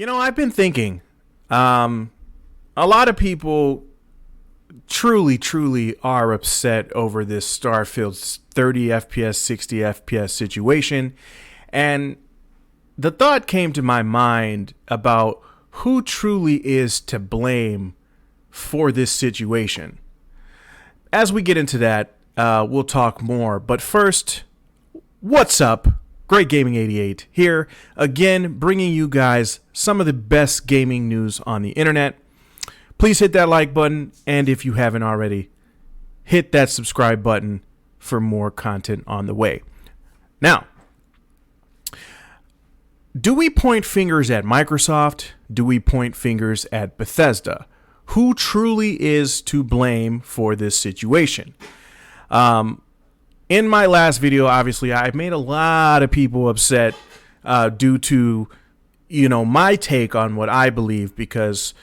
I've been thinking. A lot of people truly are upset over this Starfield's 30 FPS, 60 FPS situation. And the thought came to my mind about who truly is to blame for this situation. As we get into that, we'll talk more. But first, what's up? Great Gaming 88 here, again, bringing you guys some of the best gaming news on the internet. Please hit that like button, and if you haven't already, hit that subscribe button for more content on the way. Now, do we point fingers at Microsoft? Do we point fingers at Bethesda? Who truly is to blame for this situation? In my last video, obviously, I made a lot of people upset due to, my take on what I believe, because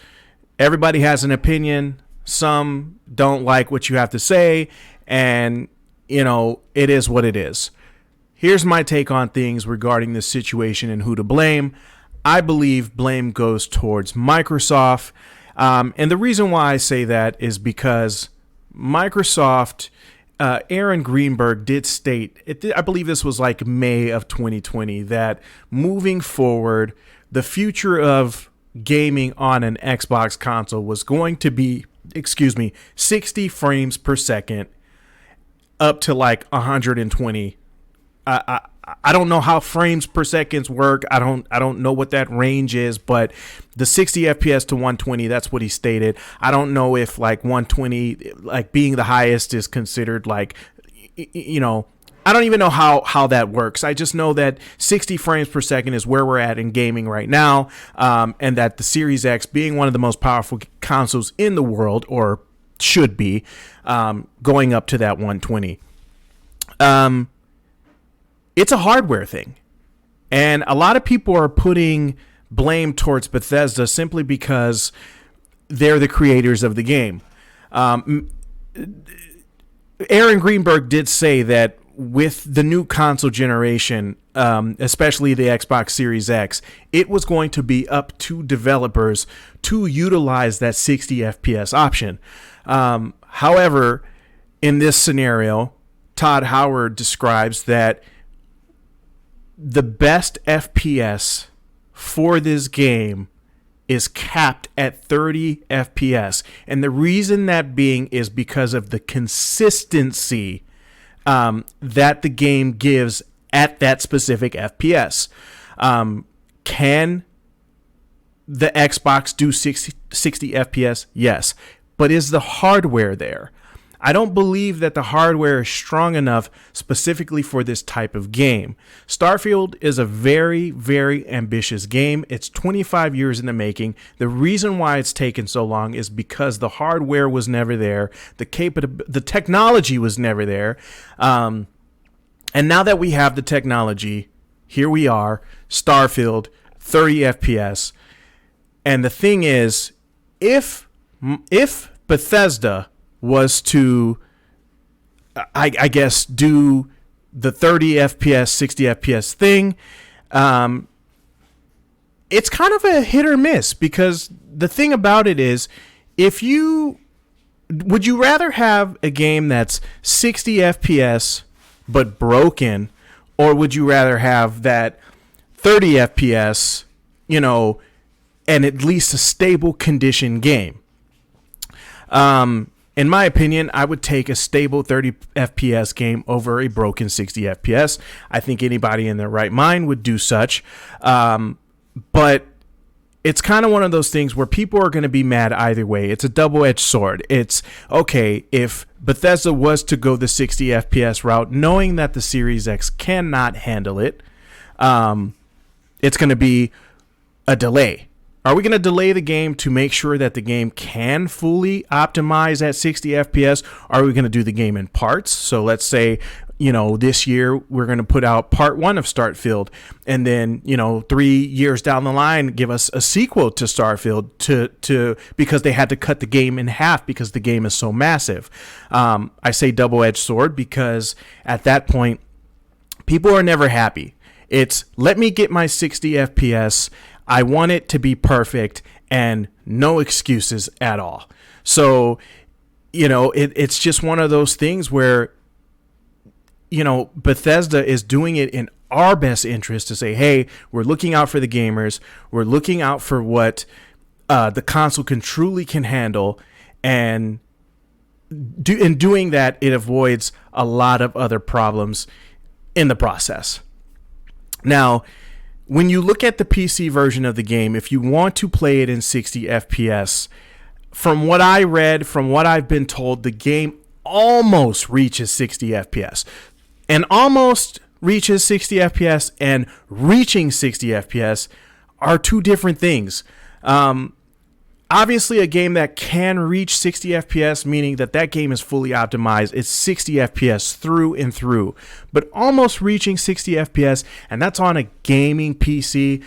everybody has an opinion. Some don't like what you have to say, and, it is what it is. Here's my take on things regarding this situation and who to blame. I believe blame goes towards Microsoft. And the reason why I say that is because Microsoft, Aaron Greenberg did state, I believe this was like May of 2020, that moving forward, the future of gaming on an Xbox console was going to be, 60 frames per second up to like 120. I don't know how frames per seconds work. I don't know what that range is, but the 60 FPS to 120, that's what he stated. I don't know if like 120, like being the highest, is considered like, I don't even know how that works. I just know that 60 frames per second is where we're at in gaming right now, and that the Series X, being one of the most powerful consoles in the world, or should be, going up to that 120. It's a hardware thing. And a lot of people are putting blame towards Bethesda simply because they're the creators of the game. Aaron Greenberg did say that with the new console generation, especially the Xbox Series X, it was going to be up to developers to utilize that 60 FPS option. However, in this scenario, Todd Howard describes that the best FPS for this game is capped at 30 FPS. And the reason that being is because of the consistency that the game gives at that specific FPS. Can the Xbox do 60 FPS? Yes. But is the hardware there? I don't believe that the hardware is strong enough specifically for this type of game. Starfield is a very, very ambitious game. It's 25 years in the making. The reason why it's taken so long is because the hardware was never there. The technology was never there. And now that we have the technology, here we are, Starfield, 30 FPS. And the thing is, if Bethesda was to, I guess, do the 30 FPS, 60 FPS thing, it's kind of a hit or miss, because the thing about it is, would you rather have a game that's 60 FPS but broken, or would you rather have that 30 FPS, and at least a stable condition game? In my opinion, I would take a stable 30 FPS game over a broken 60 FPS. I think anybody in their right mind would do such. But it's kind of one of those things where people are going to be mad either way. It's a double-edged sword. It's, okay, if Bethesda was to go the 60 FPS route, knowing that the Series X cannot handle it, it's going to be a delay. Are we going to delay the game to make sure that the game can fully optimize at 60 FPS? Are we going to do the game in parts? So let's say, this year we're going to put out part 1 of Starfield, and then, 3 years down the line, give us a sequel to Starfield to because they had to cut the game in half because the game is so massive. I say double-edged sword because at that point, people are never happy. It's, let me get my 60 FPS. I want it to be perfect and no excuses at all. So, it's just one of those things where, Bethesda is doing it in our best interest to say, hey, we're looking out for the gamers. We're looking out for what the console can handle. And in doing that, it avoids a lot of other problems in the process. Now, when you look at the PC version of the game, if you want to play it in 60 FPS, from what I read, from what I've been told, the game almost reaches 60 FPS. And almost reaches 60 FPS and reaching 60 FPS are two different things. Obviously, a game that can reach 60 FPS, meaning that game is fully optimized, it's 60 FPS through and through. But almost reaching 60 FPS, and that's on a gaming PC.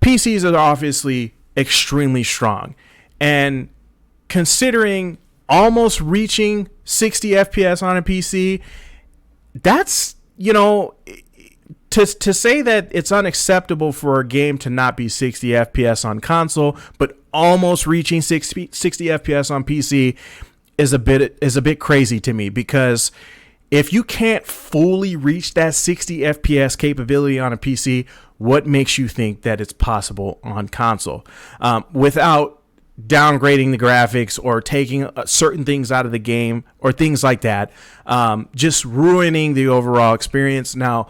PCs are obviously extremely strong. And considering almost reaching 60 FPS on a PC, that's, to say that it's unacceptable for a game to not be 60 FPS on console, but almost reaching 60 FPS on PC is a bit crazy to me, because if you can't fully reach that 60 FPS capability on a PC, what makes you think that it's possible on console? Without downgrading the graphics or taking certain things out of the game or things like that, just ruining the overall experience. Now,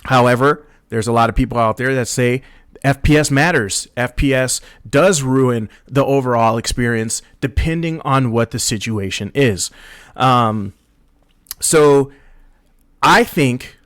however, there's a lot of people out there that say FPS matters. FPS does ruin the overall experience depending on what the situation is. So I think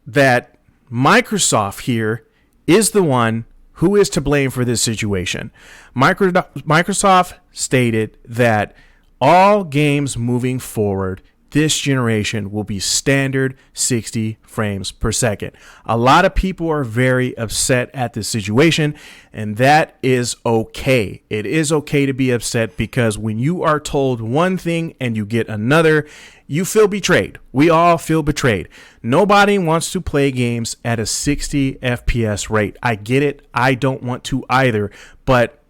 that Microsoft here is the one who is to blame for this situation. Microsoft stated that all games moving forward this generation will be standard 60 frames per second. A lot of people are very upset at this situation, and that is okay. It is okay to be upset, because when you are told one thing and you get another, you feel betrayed. We all feel betrayed. Nobody wants to play games at a 60 FPS rate. I get it. I don't want to either. But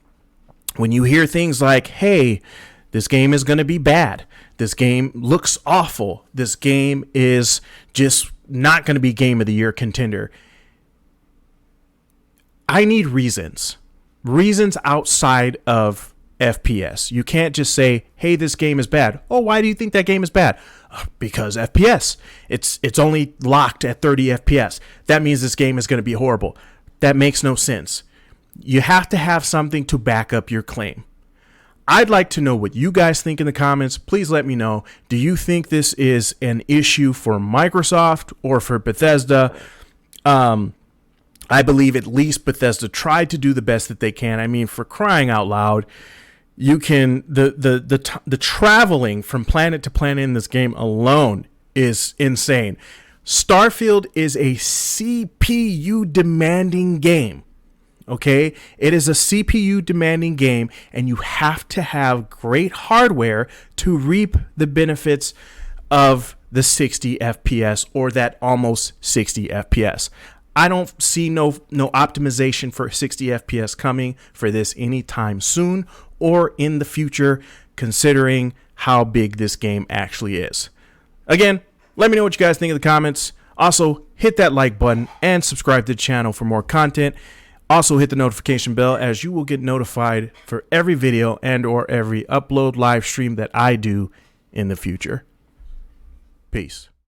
when you hear things like, hey, this game is going to be bad, this game looks awful, this game is just not going to be Game of the Year contender, I need reasons outside of FPS. You can't just say, hey, this game is bad. Oh, why do you think that game is bad? Because FPS. It's only locked at 30 FPS. That means this game is going to be horrible. That makes no sense. You have to have something to back up your claim. I'd like to know what you guys think in the comments. Please let me know. Do you think this is an issue for Microsoft or for Bethesda? I believe at least Bethesda tried to do the best that they can. I mean, for crying out loud, you can the traveling from planet to planet in this game alone is insane. STARFIELD is a CPU demanding game. Okay, it is a CPU demanding game, and you have to have great hardware to reap the benefits of the 60 FPS or that almost 60 FPS. I don't see no optimization for 60 FPS coming for this anytime soon or in the future, considering how big this game actually is. Again, let me know what you guys think in the comments. Also, hit that like button and subscribe to the channel for more content. Also, hit the notification bell, as you will get notified for every video and or every upload live stream that I do in the future. Peace.